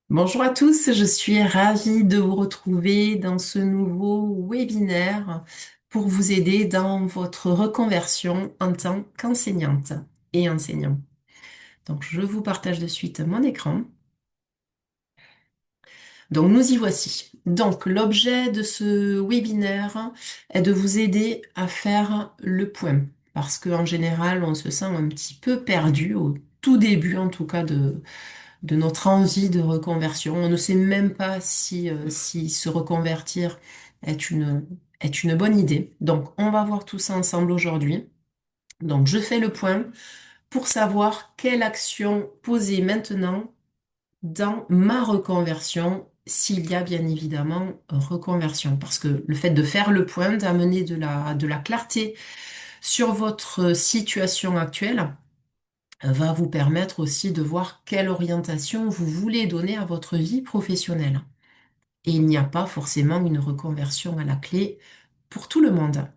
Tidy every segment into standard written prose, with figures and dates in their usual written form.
Bonjour à tous, je suis ravie de vous retrouver dans ce nouveau webinaire pour vous aider dans votre reconversion en tant qu'enseignante et enseignant. Donc, je vous partage de suite mon écran. Donc, nous y voici. Donc, l'objet de ce webinaire est de vous aider à faire le point parce qu'en général, on se sent un petit peu perdu au tout début, en tout cas, de notre envie de reconversion. On ne sait même pas si se reconvertir est est une bonne idée. Donc, on va voir tout ça ensemble aujourd'hui. Donc, je fais le point pour savoir quelle action poser maintenant dans ma reconversion, s'il y a bien évidemment reconversion. Parce que le fait de faire le point, d'amener de la clarté sur votre situation actuelle, va vous permettre aussi de voir quelle orientation vous voulez donner à votre vie professionnelle. Et il n'y a pas forcément une reconversion à la clé pour tout le monde.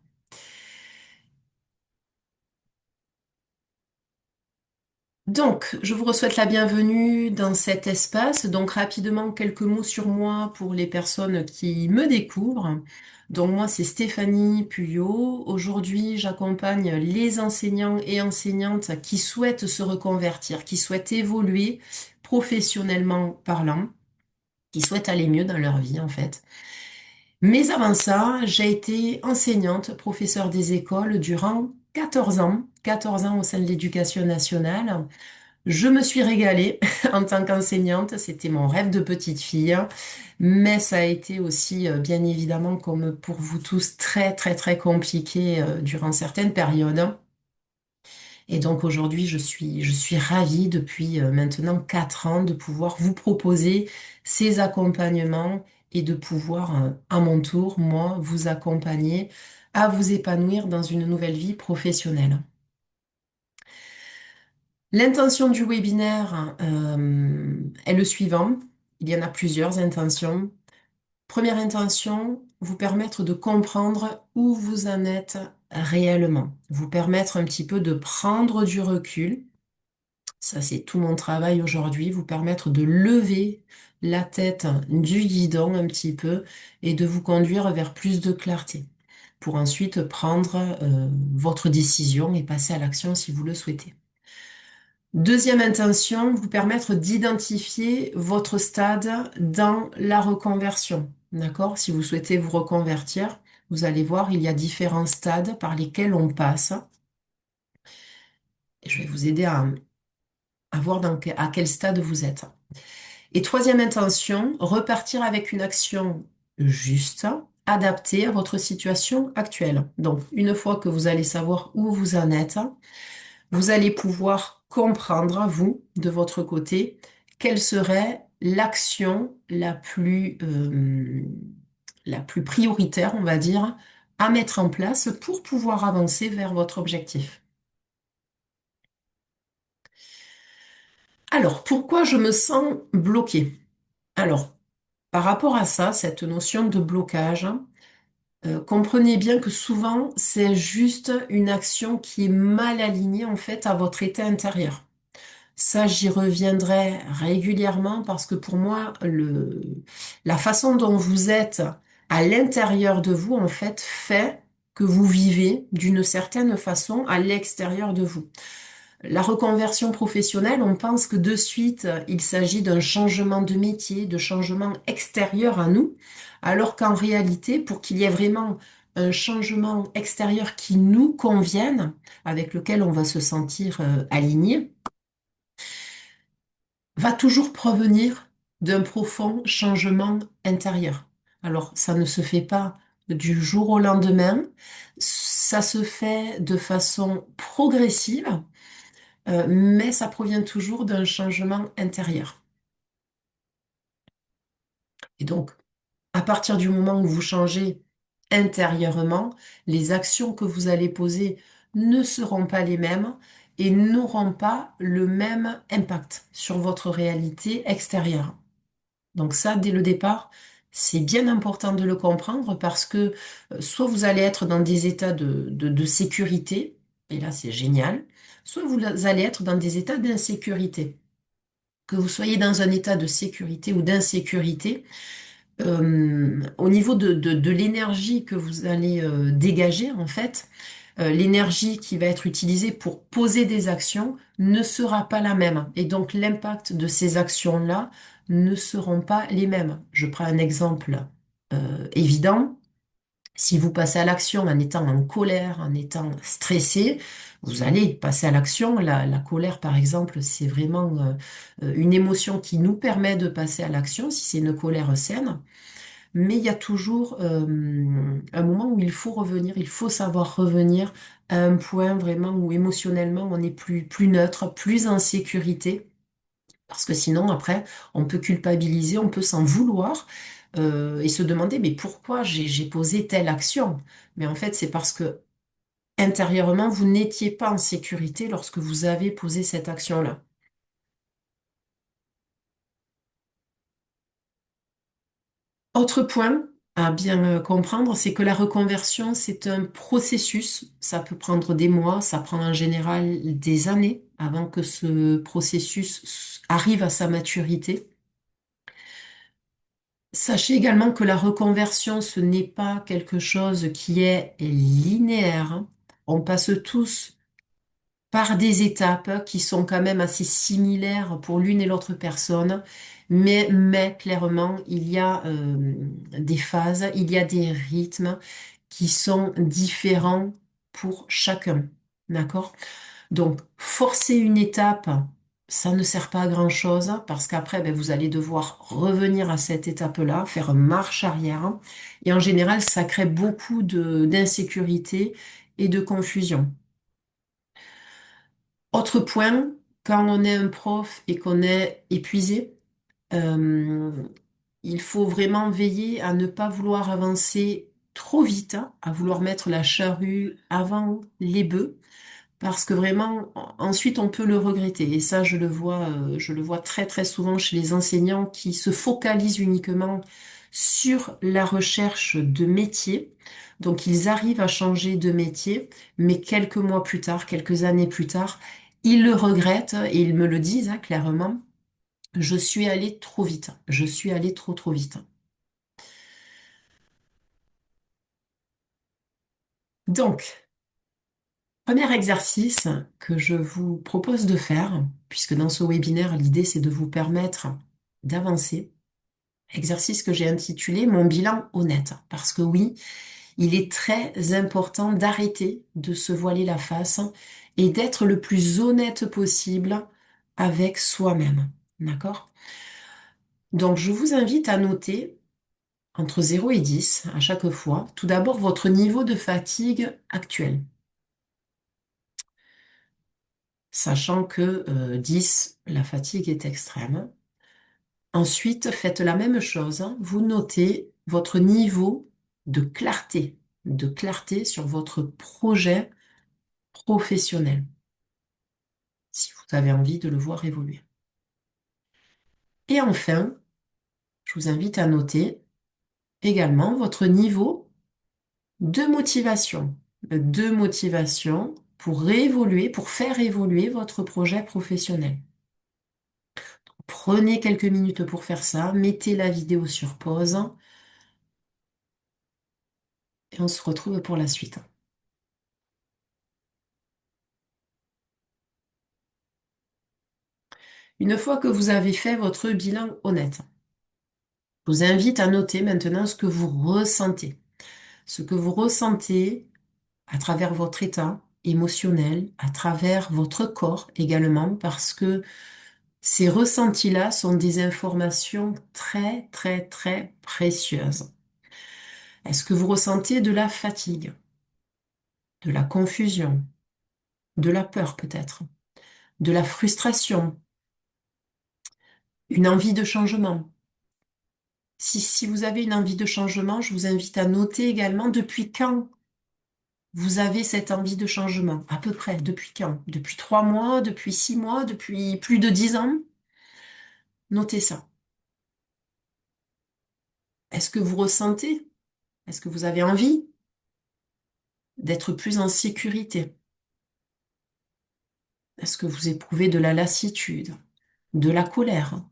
Donc, je vous souhaite la bienvenue dans cet espace. Donc, rapidement, quelques mots sur moi pour les personnes qui me découvrent. Donc, moi, c'est Stéphanie Puyot. Aujourd'hui, j'accompagne les enseignants et enseignantes qui souhaitent se reconvertir, qui souhaitent évoluer professionnellement parlant, qui souhaitent aller mieux dans leur vie, en fait. Mais avant ça, j'ai été enseignante, professeure des écoles durant 14 ans au sein de l'éducation nationale. Je me suis régalée en tant qu'enseignante, c'était mon rêve de petite fille, mais ça a été aussi, bien évidemment, comme pour vous tous, très compliqué durant certaines périodes. Et donc aujourd'hui, je suis ravie depuis maintenant 4 ans de pouvoir vous proposer ces accompagnements et de pouvoir, à mon tour, moi, vous accompagner à vous épanouir dans une nouvelle vie professionnelle. L'intention du webinaire, est le suivant. Il y en a plusieurs intentions. Première intention, vous permettre de comprendre où vous en êtes réellement. Vous permettre un petit peu de prendre du recul. Ça, c'est tout mon travail aujourd'hui, vous permettre de lever la tête du guidon un petit peu et de vous conduire vers plus de clarté pour ensuite prendre votre décision et passer à l'action si vous le souhaitez. Deuxième intention, vous permettre d'identifier votre stade dans la reconversion. D'accord? Si vous souhaitez vous reconvertir, vous allez voir, il y a différents stades par lesquels on passe. Et je vais vous aider à voir à quel stade vous êtes. Et troisième intention, repartir avec une action juste, adaptée à votre situation actuelle. Donc, une fois que vous allez savoir où vous en êtes, vous allez pouvoir comprendre, vous, de votre côté, quelle serait l'action la plus prioritaire, on va dire, à mettre en place pour pouvoir avancer vers votre objectif. Alors, pourquoi je me sens bloquée? Alors, par rapport à ça, cette notion de blocage, comprenez bien que souvent, c'est juste une action qui est mal alignée en fait à votre état intérieur. Ça, j'y reviendrai régulièrement parce que pour moi, la façon dont vous êtes à l'intérieur de vous, en fait que vous vivez d'une certaine façon à l'extérieur de vous. La reconversion professionnelle, on pense que de suite, il s'agit d'un changement de métier, de changement extérieur à nous, alors qu'en réalité, pour qu'il y ait vraiment un changement extérieur qui nous convienne, avec lequel on va se sentir aligné, va toujours provenir d'un profond changement intérieur. Alors, ça ne se fait pas du jour au lendemain, ça se fait de façon progressive, mais ça provient toujours d'un changement intérieur. Et donc, à partir du moment où vous changez intérieurement, les actions que vous allez poser ne seront pas les mêmes et n'auront pas le même impact sur votre réalité extérieure. Donc ça, dès le départ, c'est bien important de le comprendre parce que soit vous allez être dans des états de sécurité, et là c'est génial, soit vous allez être dans des états d'insécurité. que vous soyez dans un état de sécurité ou d'insécurité, au niveau de l'énergie que vous allez dégager, en fait, l'énergie qui va être utilisée pour poser des actions ne sera pas la même. Et donc l'impact de ces actions-là ne seront pas les mêmes. Je prends un exemple évident. Si vous passez à l'action en étant en colère, en étant stressé, vous allez passer à l'action. La colère, par exemple, c'est vraiment une émotion qui nous permet de passer à l'action si c'est une colère saine. Mais il y a toujours un moment où il faut revenir, il faut savoir revenir à un point vraiment où émotionnellement on est plus neutre, plus en sécurité. Parce que sinon, après, on peut culpabiliser, on peut s'en vouloir et se demander, mais pourquoi j'ai posé telle action? Mais en fait, c'est parce que intérieurement, vous n'étiez pas en sécurité lorsque vous avez posé cette action-là. Autre point à bien comprendre, c'est que la reconversion, c'est un processus. Ça peut prendre des mois, ça prend en général des années avant que ce processus arrive à sa maturité. Sachez également que la reconversion, ce n'est pas quelque chose qui est linéaire, hein. On passe tous par des étapes qui sont quand même assez similaires pour l'une et l'autre personne, mais clairement, il y a des phases, il y a des rythmes qui sont différents pour chacun. D'accord? Donc, forcer une étape, ça ne sert pas à grand-chose parce qu'après, ben, vous allez devoir revenir à cette étape-là, faire marche arrière. Et en général, ça crée beaucoup d'insécurité et de confusion. Autre point, quand on est un prof et qu'on est épuisé, euh, il faut vraiment veiller à ne pas vouloir avancer trop vite, hein, à vouloir mettre la charrue avant les bœufs. Parce que vraiment, ensuite, on peut le regretter. Et ça, je le vois très, très souvent chez les enseignants qui se focalisent uniquement sur la recherche de métier. Donc, ils arrivent à changer de métier, mais quelques mois plus tard, quelques années plus tard, ils le regrettent et ils me le disent, hein, clairement. Je suis allé trop vite. Je suis allé trop vite. Donc, premier exercice que je vous propose de faire, puisque dans ce webinaire, l'idée c'est de vous permettre d'avancer. Exercice que j'ai intitulé Mon bilan honnête. Parce que oui, il est très important d'arrêter de se voiler la face et d'être le plus honnête possible avec soi-même. D'accord? Donc, je vous invite à noter entre 0 et 10 à chaque fois, tout d'abord votre niveau de fatigue actuel. Sachant que 10, la fatigue est extrême. Ensuite, faites la même chose, hein. Vous notez votre niveau de clarté sur votre projet professionnel, si vous avez envie de le voir évoluer. Et enfin, je vous invite à noter également votre niveau de motivation pour évoluer, pour faire évoluer votre projet professionnel. Prenez quelques minutes pour faire ça, mettez la vidéo sur pause et on se retrouve pour la suite. Une fois que vous avez fait votre bilan honnête, je vous invite à noter maintenant ce que vous ressentez. Ce que vous ressentez à travers votre état émotionnel, à travers votre corps également, parce que ces ressentis-là sont des informations très, très, très précieuses. Est-ce que vous ressentez de la fatigue, de la confusion, de la peur peut-être, de la frustration, une envie de changement? Si vous avez une envie de changement, je vous invite à noter également depuis quand vous avez cette envie de changement. À peu près, depuis quand? Depuis 3 mois, depuis 6 mois, depuis plus de 10 ans? Notez ça. Est-ce que vous ressentez? Est-ce que vous avez envie d'être plus en sécurité? Est-ce que vous éprouvez de la lassitude? de la colère.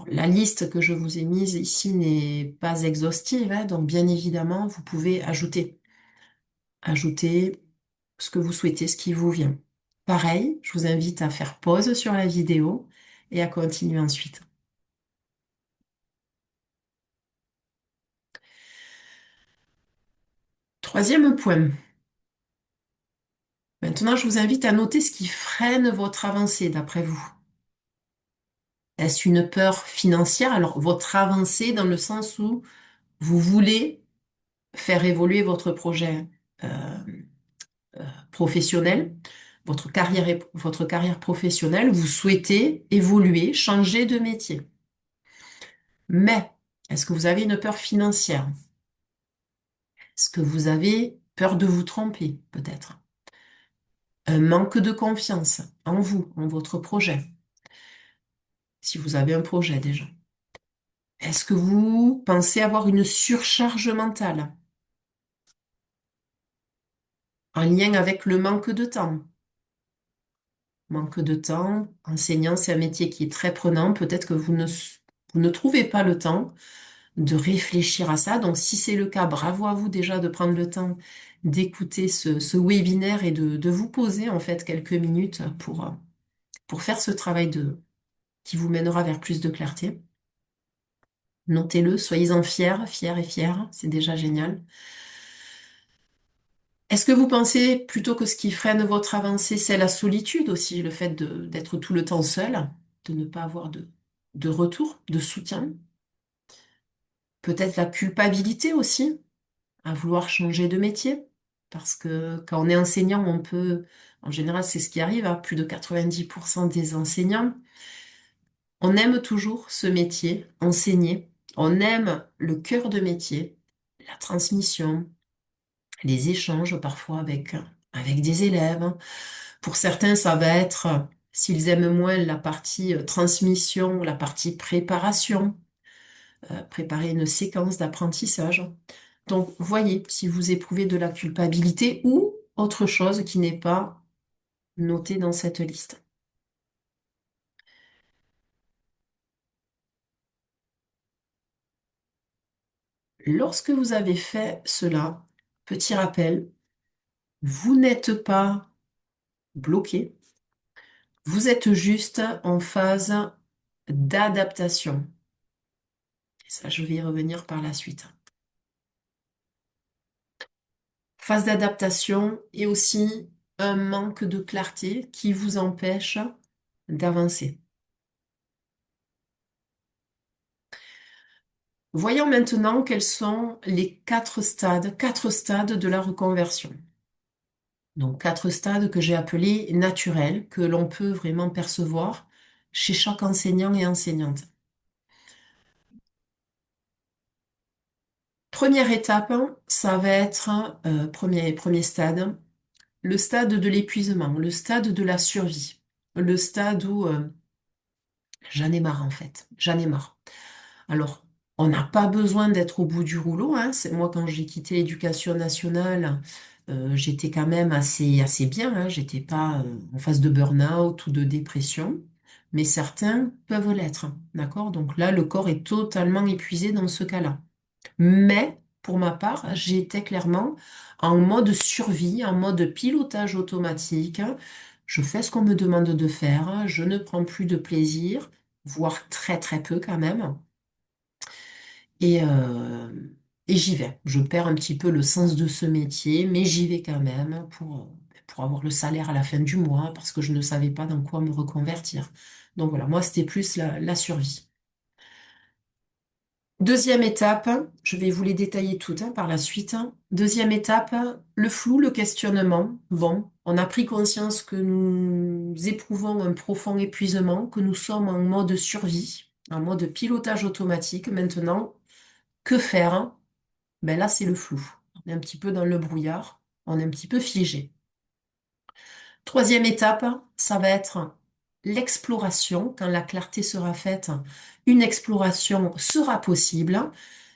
La liste que je vous ai mise ici n'est pas exhaustive, hein, donc bien évidemment, vous pouvez ajouter ce que vous souhaitez, ce qui vous vient. Pareil, je vous invite à faire pause sur la vidéo et à continuer ensuite. Troisième point. Maintenant, je vous invite à noter ce qui freine votre avancée d'après vous. Est-ce une peur financière? Alors, votre avancée dans le sens où vous voulez faire évoluer votre projet euh, professionnel, votre carrière professionnelle, vous souhaitez évoluer, changer de métier. Mais, est-ce que vous avez une peur financière? Est-ce que vous avez peur de vous tromper, peut-être? Un manque de confiance en vous, en votre projet, si vous avez un projet déjà. Est-ce que vous pensez avoir une surcharge mentale en lien avec le manque de temps? Manque de temps, enseignant, c'est un métier qui est très prenant. Peut-être que vous ne trouvez pas le temps de réfléchir à ça. Donc, si c'est le cas, bravo à vous déjà de prendre le temps d'écouter ce webinaire et de vous poser en fait quelques minutes pour faire ce travail qui vous mènera vers plus de clarté. Notez-le, soyez-en fiers, fiers et fiers, c'est déjà génial. Est-ce que vous pensez plutôt que ce qui freine votre avancée, c'est la solitude aussi, le fait d'être tout le temps seul, de ne pas avoir de retour, de soutien? Peut-être la culpabilité aussi, à vouloir changer de métier? Parce que quand on est enseignant, on peut, en général, c'est ce qui arrive à plus de 90% des enseignants. On aime toujours ce métier, enseigner. On aime le cœur de métier, la transmission, les échanges parfois avec des élèves. Pour certains, ça va être, s'ils aiment moins la partie transmission, la partie préparation, préparer une séquence d'apprentissage. Donc, voyez si vous éprouvez de la culpabilité ou autre chose qui n'est pas noté dans cette liste. Lorsque vous avez fait cela, petit rappel, vous n'êtes pas bloqué, vous êtes juste en phase d'adaptation. Et ça, je vais y revenir par la suite. Phase d'adaptation et aussi un manque de clarté qui vous empêche d'avancer. Voyons maintenant quels sont les quatre stades de la reconversion. Donc, quatre stades que j'ai appelés naturels, que l'on peut vraiment percevoir chez chaque enseignant et enseignante. Première étape, ça va être, premier stade, le stade de l'épuisement, le stade de la survie, le stade où j'en ai marre en fait, j'en ai marre. Alors, on n'a pas besoin d'être au bout du rouleau, hein. Moi, quand j'ai quitté l'éducation nationale, j'étais quand même assez bien, hein. J'étais pas en phase de burn-out ou de dépression, mais certains peuvent l'être, d'accord? Donc là, le corps est totalement épuisé dans ce cas-là. Mais, pour ma part, j'étais clairement en mode survie, en mode pilotage automatique. Je fais ce qu'on me demande de faire, je ne prends plus de plaisir, voire très très peu quand même. Et, euh, et j'y vais. Je perds un petit peu le sens de ce métier, mais j'y vais quand même pour avoir le salaire à la fin du mois, parce que je ne savais pas dans quoi me reconvertir. Donc voilà, moi, c'était plus la survie. Deuxième étape, je vais vous les détailler toutes hein, par la suite. Deuxième étape, le flou, le questionnement. Bon, on a pris conscience que nous éprouvons un profond épuisement, que nous sommes en mode survie, en mode pilotage automatique. Maintenant, que faire? Ben là, c'est le flou. On est un petit peu dans le brouillard, on est un petit peu figé. Troisième étape, ça va être l'exploration. Quand la clarté sera faite, une exploration sera possible.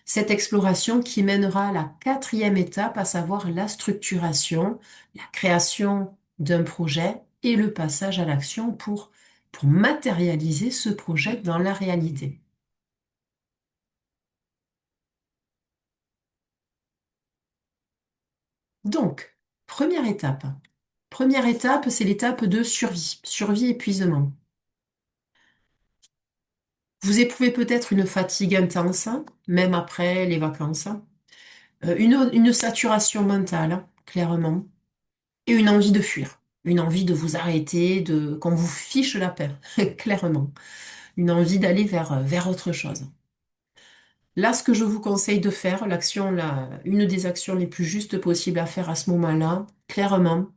Cette exploration qui mènera à la quatrième étape, à savoir la structuration, la création d'un projet et le passage à l'action pour matérialiser ce projet dans la réalité. Donc, première étape. Première étape, c'est l'étape de survie, survie-épuisement. Vous éprouvez peut-être une fatigue intense, même après les vacances, une saturation mentale, clairement, et une envie de fuir, une envie de vous arrêter, de qu'on vous fiche la paix, clairement, une envie d'aller vers autre chose. Là, ce que je vous conseille de faire, une des actions les plus justes possibles à faire à ce moment-là, clairement,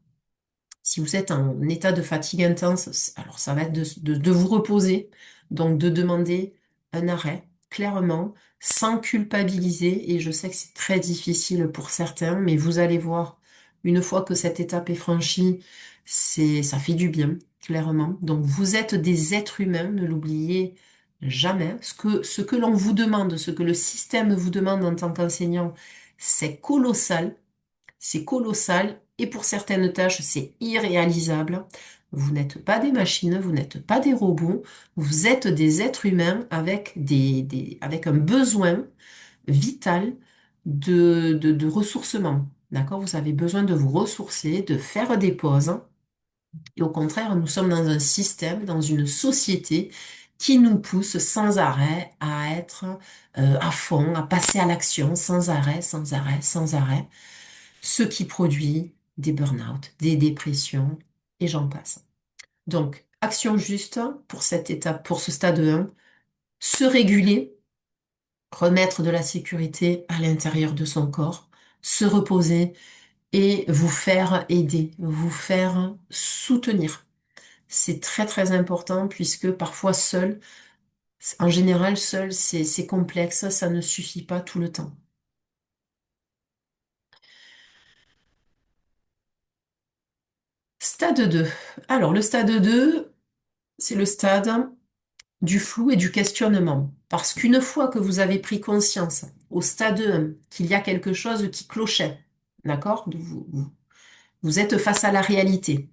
si vous êtes en état de fatigue intense, alors ça va être de vous reposer, donc de demander un arrêt, clairement, sans culpabiliser. Et je sais que c'est très difficile pour certains, mais vous allez voir, une fois que cette étape est franchie, ça fait du bien, clairement. Donc vous êtes des êtres humains, ne l'oubliez jamais. Ce que l'on vous demande, ce que le système vous demande en tant qu'enseignant, c'est colossal. C'est colossal et pour certaines tâches, c'est irréalisable. Vous n'êtes pas des machines, vous n'êtes pas des robots, vous êtes des êtres humains avec avec un besoin vital de ressourcement. D'accord? Vous avez besoin de vous ressourcer, de faire des pauses. Et au contraire, nous sommes dans un système, dans une société qui nous pousse sans arrêt à être à fond, à passer à l'action sans arrêt, sans arrêt, sans arrêt, ce qui produit des burn-out, des dépressions, et j'en passe. Donc, action juste pour cette étape, pour ce stade 1, se réguler, remettre de la sécurité à l'intérieur de son corps, se reposer et vous faire aider, vous faire soutenir. C'est très très important puisque parfois seul, en général seul, c'est complexe, ça ne suffit pas tout le temps. Stade 2. Alors, le stade 2, c'est le stade du flou et du questionnement. Parce qu'une fois que vous avez pris conscience au stade 1 qu'il y a quelque chose qui clochait, d'accord? Vous êtes face à la réalité.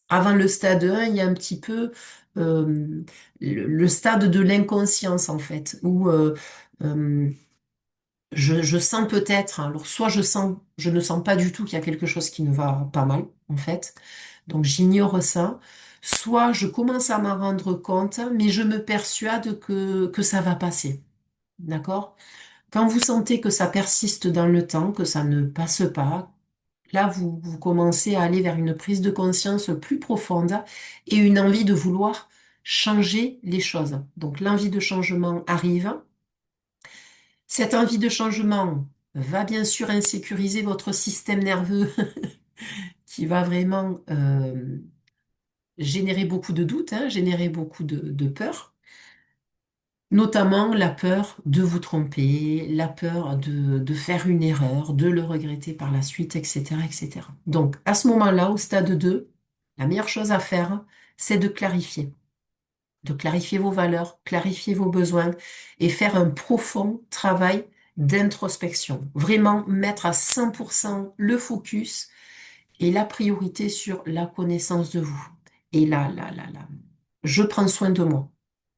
Avant le stade 1, il y a un petit peu le stade de l'inconscience, en fait, où euh, je sens peut-être, alors soit je ne sens pas du tout qu'il y a quelque chose qui ne va pas mal, en fait, donc j'ignore ça, soit je commence à m'en rendre compte, mais je me persuade que ça va passer, d'accord? Quand vous sentez que ça persiste dans le temps, que ça ne passe pas, là vous commencez à aller vers une prise de conscience plus profonde et une envie de vouloir changer les choses. Donc l'envie de changement arrive. Cette envie de changement va bien sûr insécuriser votre système nerveux qui va vraiment générer beaucoup de doutes, hein, générer beaucoup de peur, notamment la peur de vous tromper, la peur de faire une erreur, de le regretter par la suite, etc., etc. Donc à ce moment-là, au stade 2, la meilleure chose à faire, c'est de clarifier vos valeurs, clarifier vos besoins et faire un profond travail d'introspection. Vraiment mettre à 100% le focus et la priorité sur la connaissance de vous. Et là, je prends soin de moi,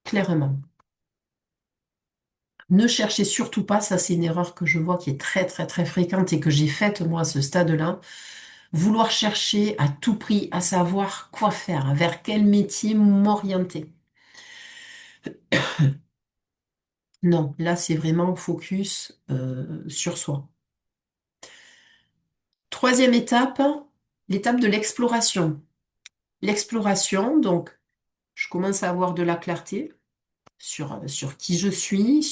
clairement. Ne cherchez surtout pas, ça c'est une erreur que je vois qui est très très très fréquente et que j'ai faite moi à ce stade-là, vouloir chercher à tout prix à savoir quoi faire, vers quel métier m'orienter. Non, là, c'est vraiment focus sur soi. Troisième étape, l'étape de l'exploration. L'exploration, donc, je commence à avoir de la clarté sur qui je suis,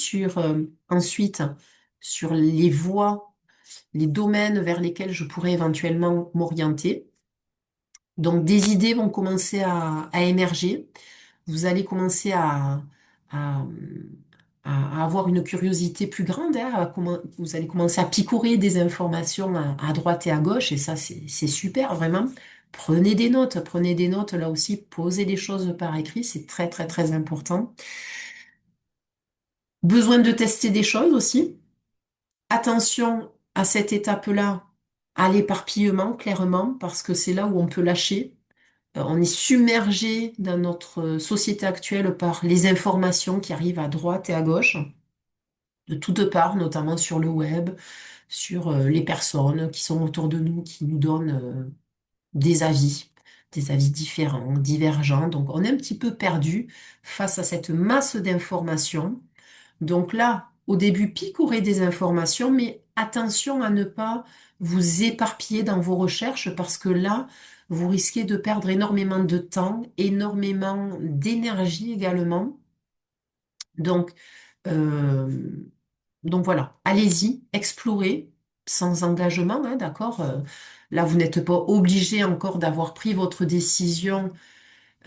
ensuite sur les voies, les domaines vers lesquels je pourrais éventuellement m'orienter. Donc, des idées vont commencer à émerger. Vous allez commencer à, à avoir une curiosité plus grande, hein, vous allez commencer à picorer des informations à droite et à gauche, et ça, c'est super, vraiment. Prenez des notes là aussi, posez les choses par écrit, c'est très, très, très important. Besoin de tester des choses aussi. Attention à cette étape-là, à l'éparpillement, clairement, parce que c'est là où on peut lâcher. On est submergé dans notre société actuelle par les informations qui arrivent à droite et à gauche, de toutes parts, notamment sur le web, sur les personnes qui sont autour de nous, qui nous donnent des avis différents, divergents. Donc on est un petit peu perdu face à cette masse d'informations. Donc là, au début, picorez des informations, mais attention à ne pas vous éparpiller dans vos recherches parce que là, vous risquez de perdre énormément de temps, énormément d'énergie également. Donc, euh, donc voilà, allez-y, explorez sans engagement, hein, d'accord? Là, vous n'êtes pas obligé encore d'avoir pris votre décision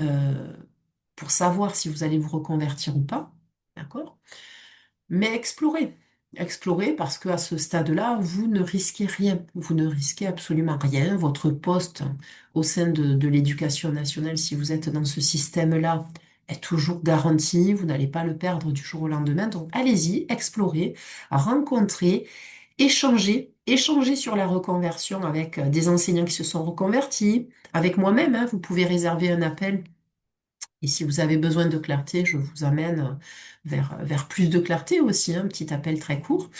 euh, pour savoir si vous allez vous reconvertir ou pas, d'accord? Mais explorez. Explorez parce qu'à ce stade-là, vous ne risquez rien. Vous ne risquez absolument rien. Votre poste au sein de l'éducation nationale, si vous êtes dans ce système-là, est toujours garanti. Vous n'allez pas le perdre du jour au lendemain. Donc, allez-y, explorez, rencontrez, échangez. Échangez sur la reconversion avec des enseignants qui se sont reconvertis, avec moi-même, hein. Vous pouvez réserver un appel et si vous avez besoin de clarté, je vous amène vers plus de clarté aussi, hein, un petit appel très court.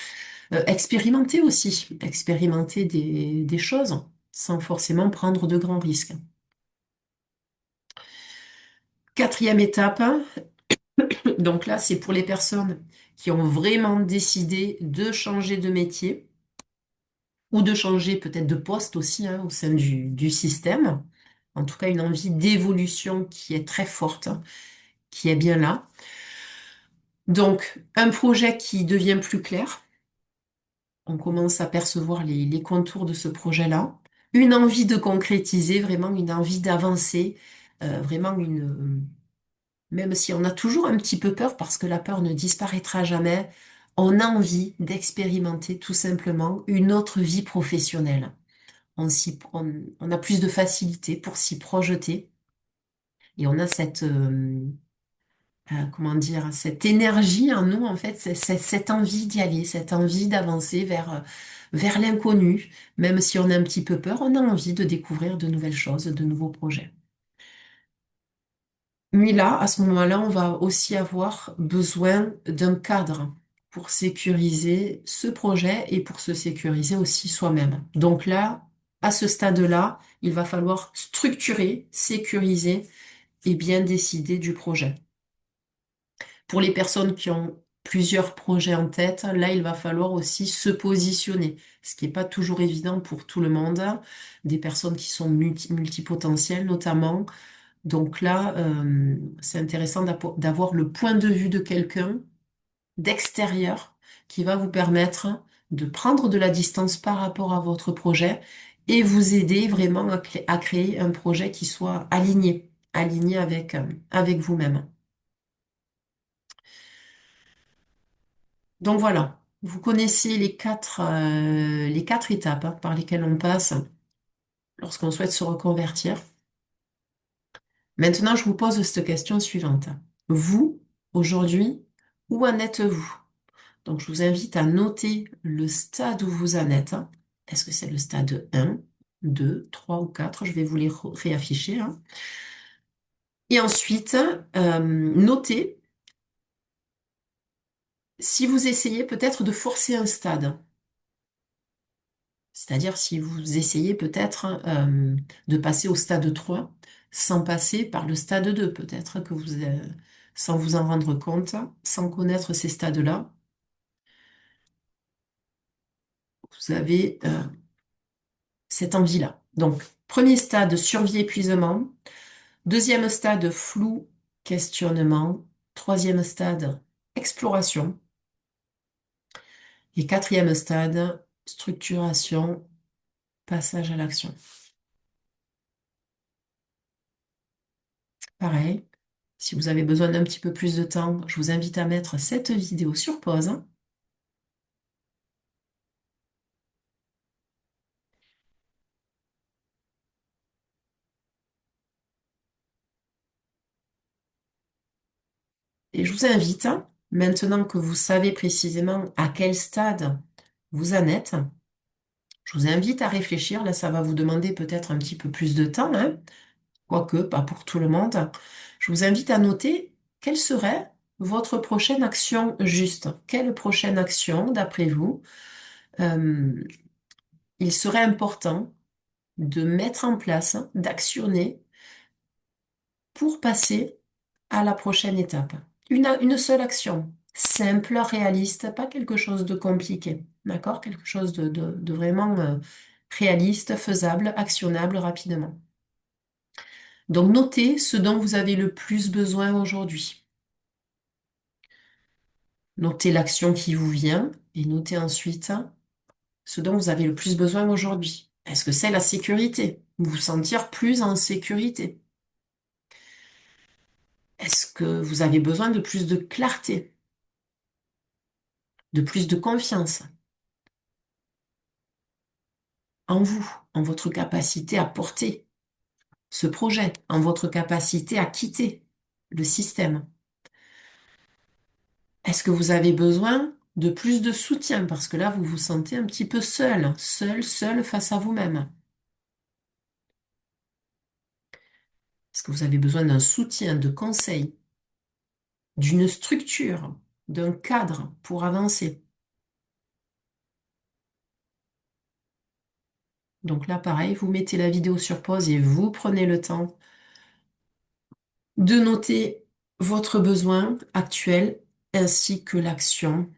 Expérimentez aussi, expérimenter des choses sans forcément prendre de grands risques. Quatrième étape, hein, donc là, c'est pour les personnes qui ont vraiment décidé de changer de métier ou de changer peut-être de poste aussi, hein, au sein du système. En tout cas, une envie d'évolution qui est très forte, hein, qui est bien là. Donc, un projet qui devient plus clair. On commence à percevoir les contours de ce projet-là. Une envie de concrétiser, vraiment une envie d'avancer, vraiment même si on a toujours un petit peu peur parce que la peur ne disparaîtra jamais, on a envie d'expérimenter tout simplement une autre vie professionnelle. On a plus de facilité pour s'y projeter et on a comment dire, cette énergie en nous, en fait, cette envie d'y aller, cette envie d'avancer vers l'inconnu. Même si on a un petit peu peur, on a envie de découvrir de nouvelles choses, de nouveaux projets. Mais là, à ce moment-là, on va aussi avoir besoin d'un cadre pour sécuriser ce projet et pour se sécuriser aussi soi-même. Donc là, à ce stade-là, il va falloir structurer, sécuriser et bien décider du projet. Pour les personnes qui ont plusieurs projets en tête, là, il va falloir aussi se positionner, ce qui n'est pas toujours évident pour tout le monde, des personnes qui sont multipotentielles notamment. Donc là, c'est intéressant d'avoir le point de vue de quelqu'un d'extérieur qui va vous permettre de prendre de la distance par rapport à votre projet et vous aider vraiment à créer un projet qui soit aligné avec vous-même. Donc voilà, vous connaissez les quatre étapes, hein, par lesquelles on passe lorsqu'on souhaite se reconvertir. Maintenant, je vous pose cette question suivante. Vous, aujourd'hui, où en êtes-vous? Donc, je vous invite à noter le stade où vous en êtes. Est-ce que c'est le stade 1, 2, 3 ou 4? Je vais vous les réafficher, hein. Et ensuite, notez si vous essayez peut-être de forcer un stade. C'est-à-dire si vous essayez peut-être de passer au stade 3 sans passer par le stade 2, peut-être que sans vous en rendre compte, sans connaître ces stades-là, vous avez cette envie-là. Donc, premier stade, survie-épuisement. Deuxième stade, flou, questionnement. Troisième stade, exploration. Et quatrième stade, structuration, passage à l'action. Pareil, si vous avez besoin d'un petit peu plus de temps, je vous invite à mettre cette vidéo sur pause et je vous invite, maintenant que vous savez précisément à quel stade vous en êtes, je vous invite à réfléchir. Là, ça va vous demander peut-être un petit peu plus de temps, hein, quoique pas pour tout le monde. Je vous invite à noter quelle serait votre prochaine action juste. Quelle prochaine action, d'après vous, euh, il serait important de mettre en place, d'actionner pour passer à la prochaine étape. Une seule action, simple, réaliste, pas quelque chose de compliqué, d'accord? Quelque chose de vraiment réaliste, faisable, actionnable rapidement. Donc notez ce dont vous avez le plus besoin aujourd'hui. Notez l'action qui vous vient et notez ensuite ce dont vous avez le plus besoin aujourd'hui. Est-ce que c'est la sécurité? Vous sentir plus en sécurité? Est-ce que vous avez besoin de plus de clarté, de plus de confiance en vous, en votre capacité à porter ce projet, en votre capacité à quitter le système? Est-ce que vous avez besoin de plus de soutien parce que là, vous vous sentez un petit peu seul, seul face à vous-même? Est-ce que vous avez besoin d'un soutien, de conseils, d'une structure, d'un cadre pour avancer? Donc là, pareil, vous mettez la vidéo sur pause et vous prenez le temps de noter votre besoin actuel ainsi que l'action.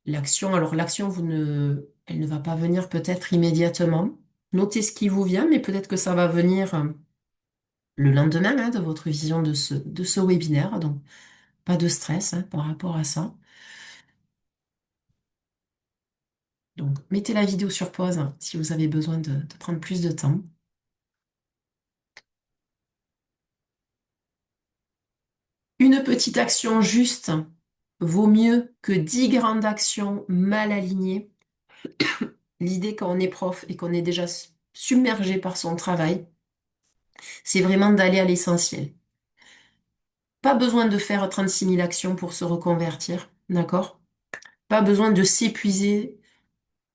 L'action, alors l'action, elle ne va pas venir peut-être immédiatement. Notez ce qui vous vient, mais peut-être que ça va venir le lendemain de votre vision de ce webinaire. Donc, pas de stress par rapport à ça. Donc, mettez la vidéo sur pause si vous avez besoin de prendre plus de temps. Une petite action juste vaut mieux que 10 grandes actions mal alignées. L'idée quand on est prof et qu'on est déjà submergé par son travail, c'est vraiment d'aller à l'essentiel. Pas besoin de faire 36 000 actions pour se reconvertir, d'accord? Pas besoin de s'épuiser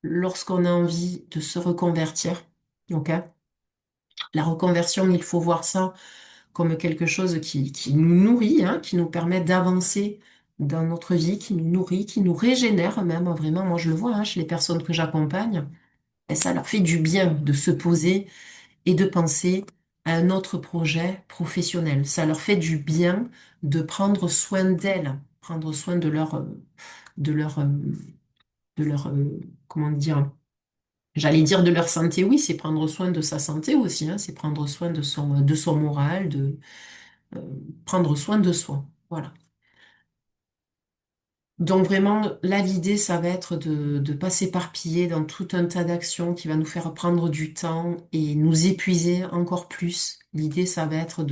lorsqu'on a envie de se reconvertir, ok? La reconversion, il faut voir ça comme quelque chose qui nous nourrit, qui nous permet d'avancer dans notre vie, qui nous nourrit, qui nous régénère même, vraiment. Moi, je le vois chez les personnes que j'accompagne, et ça leur fait du bien de se poser et de penser à un autre projet professionnel. Ça leur fait du bien de prendre soin d'elles, prendre soin de leur, euh, comment dire, j'allais dire de leur santé, oui, c'est prendre soin de sa santé aussi, c'est prendre soin de son moral, euh, prendre soin de soi. Voilà. Donc vraiment, là, l'idée, ça va être de pas s'éparpiller dans tout un tas d'actions qui va nous faire prendre du temps et nous épuiser encore plus. L'idée, ça va être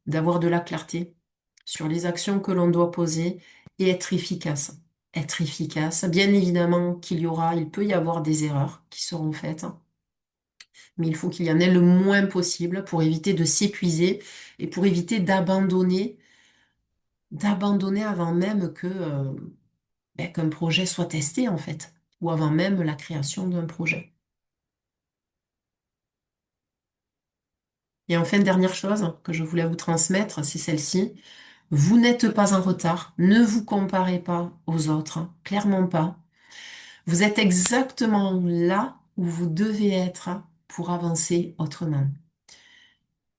d'avoir de la clarté sur les actions que l'on doit poser et être efficace. Être efficace. Bien évidemment il peut y avoir des erreurs qui seront faites, mais il faut qu'il y en ait le moins possible pour éviter de s'épuiser et pour éviter d'abandonner avant même qu'un projet soit testé en fait, ou avant même la création d'un projet. Et enfin, dernière chose que je voulais vous transmettre, c'est celle-ci. Vous n'êtes pas en retard, ne vous comparez pas aux autres, clairement pas. Vous êtes exactement là où vous devez être pour avancer autrement.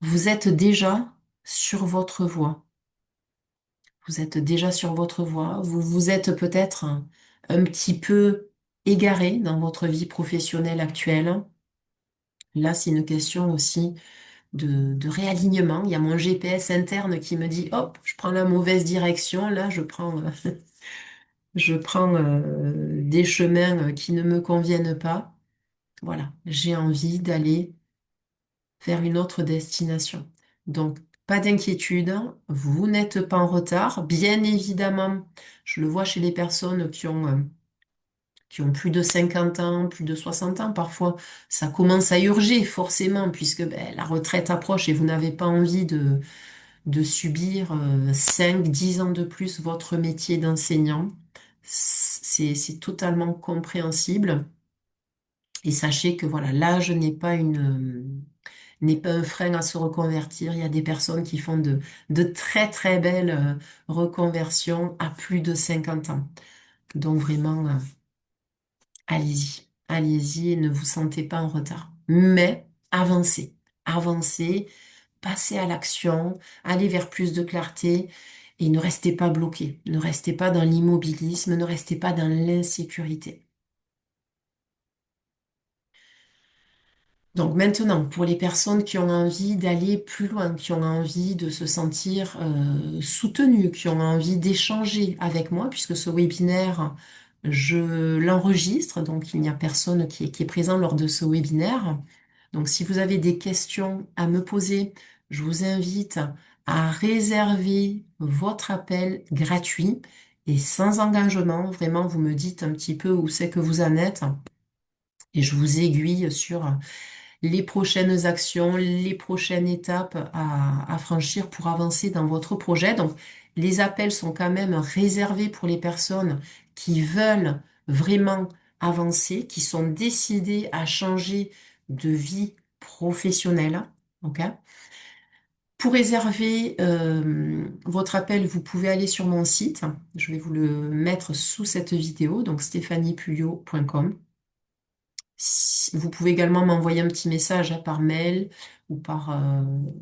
Vous êtes déjà sur votre voie. Vous êtes déjà sur votre voie. Vous vous êtes peut-être un petit peu égaré dans votre vie professionnelle actuelle. Là, c'est une question aussi de réalignement. Il y a mon GPS interne qui me dit, hop, je prends la mauvaise direction. Là, je prends des chemins qui ne me conviennent pas. Voilà, j'ai envie d'aller vers une autre destination. Donc, pas d'inquiétude, vous n'êtes pas en retard. Bien évidemment, je le vois chez les personnes qui ont plus de 50 ans, plus de 60 ans, parfois, ça commence à urger forcément, puisque la retraite approche et vous n'avez pas envie de subir 5, 10 ans de plus votre métier d'enseignant. C'est totalement compréhensible. Et sachez que voilà, l'âge n'est pas un frein à se reconvertir. Il y a des personnes qui font de très très belles reconversions à plus de 50 ans. Donc vraiment, allez-y, allez-y et ne vous sentez pas en retard. Mais avancez, avancez, passez à l'action, allez vers plus de clarté et ne restez pas bloqué. Ne restez pas dans l'immobilisme, ne restez pas dans l'insécurité. Donc maintenant, pour les personnes qui ont envie d'aller plus loin, qui ont envie de se sentir soutenues, qui ont envie d'échanger avec moi, puisque ce webinaire, je l'enregistre, donc il n'y a personne qui est présent lors de ce webinaire. Donc si vous avez des questions à me poser, je vous invite à réserver votre appel gratuit et sans engagement. Vraiment, vous me dites un petit peu où c'est que vous en êtes et je vous aiguille sur les prochaines actions, les prochaines étapes à franchir pour avancer dans votre projet. Donc, les appels sont quand même réservés pour les personnes qui veulent vraiment avancer, qui sont décidées à changer de vie professionnelle. OK? Pour réserver votre appel, vous pouvez aller sur mon site. Je vais vous le mettre sous cette vidéo, donc stéphaniepuyot.com. Vous pouvez également m'envoyer un petit message par mail ou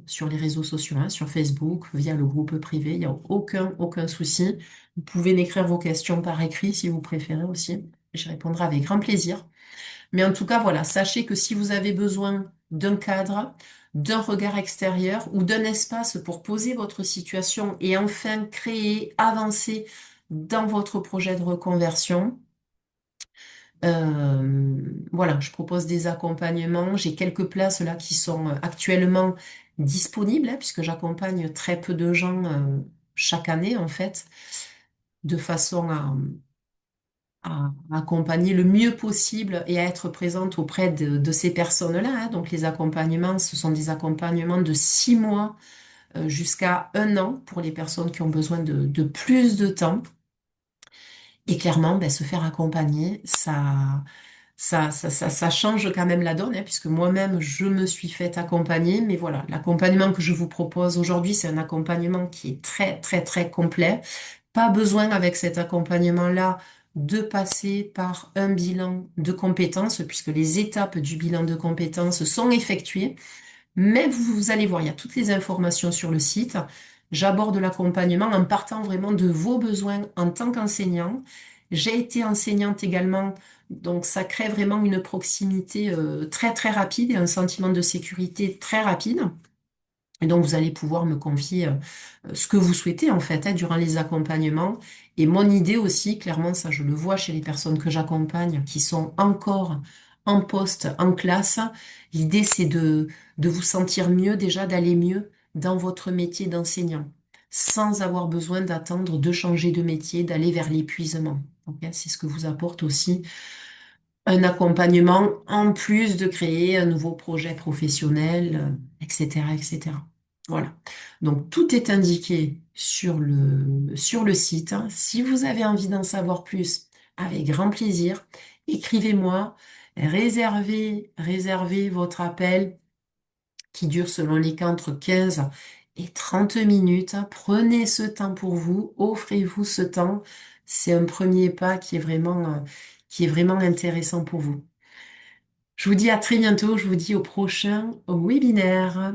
sur les réseaux sociaux, hein, sur Facebook, via le groupe privé. Il n'y a aucun souci. Vous pouvez m'écrire vos questions par écrit si vous préférez aussi. Je répondrai avec grand plaisir. Mais en tout cas, voilà, sachez que si vous avez besoin d'un cadre, d'un regard extérieur ou d'un espace pour poser votre situation et enfin créer, avancer dans votre projet de reconversion, voilà, je propose des accompagnements. J'ai quelques places là qui sont actuellement disponibles, hein, puisque j'accompagne très peu de gens chaque année en fait, de façon à accompagner le mieux possible et à être présente auprès de ces personnes-là, hein. Donc les accompagnements, ce sont des accompagnements de 6 mois jusqu'à 1 an pour les personnes qui ont besoin de plus de temps. Et clairement, ben, se faire accompagner, ça change quand même la donne, hein, puisque moi-même, je me suis fait accompagner. Mais voilà, l'accompagnement que je vous propose aujourd'hui, c'est un accompagnement qui est très, très, très complet. Pas besoin avec cet accompagnement-là de passer par un bilan de compétences, puisque les étapes du bilan de compétences sont effectuées. Mais vous allez voir, il y a toutes les informations sur le site. J'aborde l'accompagnement en partant vraiment de vos besoins en tant qu'enseignant. J'ai été enseignante également, donc ça crée vraiment une proximité très très rapide et un sentiment de sécurité très rapide. Et donc, vous allez pouvoir me confier ce que vous souhaitez, en fait, hein, durant les accompagnements. Et mon idée aussi, clairement, ça, je le vois chez les personnes que j'accompagne, qui sont encore en poste, en classe. L'idée, c'est de vous sentir mieux, déjà, d'aller mieux dans votre métier d'enseignant, sans avoir besoin d'attendre de changer de métier, d'aller vers l'épuisement. Ok, c'est ce que vous apporte aussi un accompagnement en plus de créer un nouveau projet professionnel, etc., etc. Voilà. Donc tout est indiqué sur le site, hein. Si vous avez envie d'en savoir plus, avec grand plaisir, écrivez-moi, réservez votre appel qui dure selon les cas entre 15 et 30 minutes. Prenez ce temps pour vous, offrez-vous ce temps. C'est un premier pas qui est vraiment intéressant pour vous. Je vous dis à très bientôt, je vous dis au prochain webinaire.